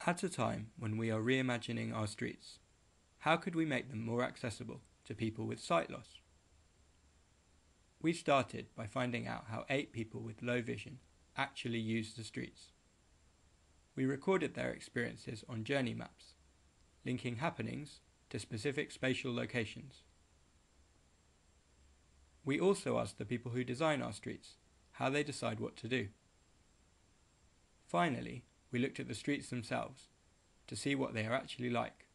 At a time when we are reimagining our streets, how could we make them more accessible to people with sight loss? We started by finding out how 8 people with low vision actually use the streets. We recorded their experiences on journey maps, linking happenings to specific spatial locations. We also asked the people who design our streets how they decide what to do. Finally, we looked at the streets themselves to see what they are actually like.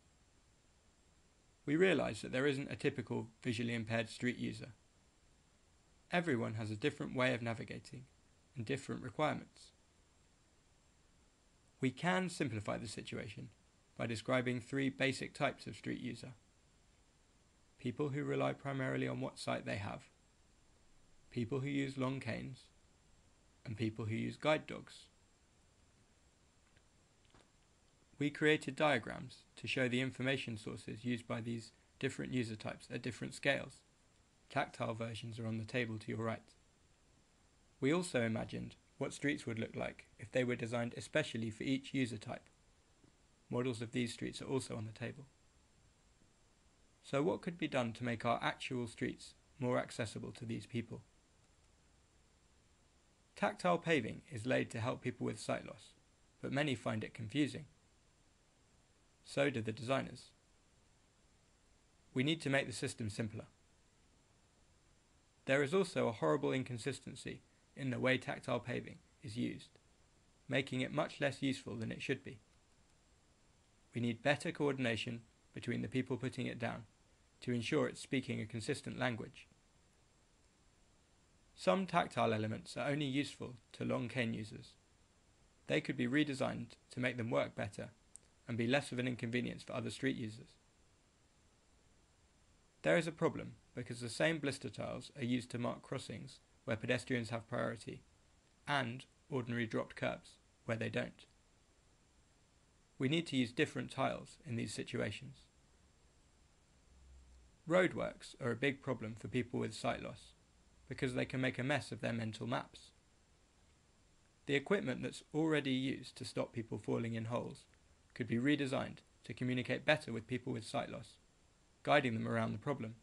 We realised that there isn't a typical visually impaired street user. Everyone has a different way of navigating and different requirements. We can simplify the situation by describing 3 basic types of street user. People who rely primarily on what sight they have, people who use long canes, and people who use guide dogs. We created diagrams to show the information sources used by these different user types at different scales. Tactile versions are on the table to your right. We also imagined what streets would look like if they were designed especially for each user type. Models of these streets are also on the table. So what could be done to make our actual streets more accessible to these people? Tactile paving is laid to help people with sight loss, but many find it confusing. So do the designers. We need to make the system simpler. There is also a horrible inconsistency in the way tactile paving is used, making it much less useful than it should be. We need better coordination between the people putting it down to ensure it's speaking a consistent language. Some tactile elements are only useful to long cane users. They could be redesigned to make them work better and be less of an inconvenience for other street users. There is a problem because the same blister tiles are used to mark crossings where pedestrians have priority and ordinary dropped curbs where they don't. We need to use different tiles in these situations. Roadworks are a big problem for people with sight loss because they can make a mess of their mental maps. The equipment that's already used to stop people falling in holes could be redesigned to communicate better with people with sight loss, guiding them around the problem.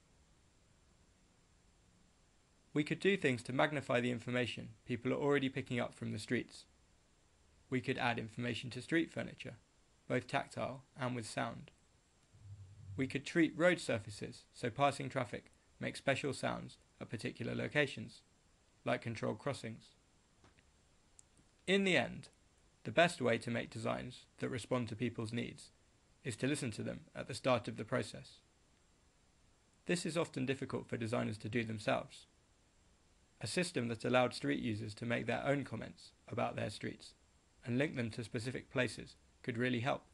We could do things to magnify the information people are already picking up from the streets. We could add information to street furniture, both tactile and with sound. We could treat road surfaces so passing traffic makes special sounds at particular locations, like controlled crossings. In the end, the best way to make designs that respond to people's needs is to listen to them at the start of the process. This is often difficult for designers to do themselves. A system that allowed street users to make their own comments about their streets and link them to specific places could really help.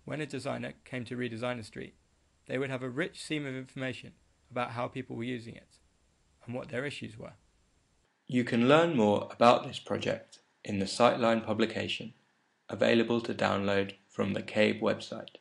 When a designer came to redesign a street, they would have a rich seam of information about how people were using it and what their issues were. You can learn more about this project in the Sightline publication, available to download from the CABE website.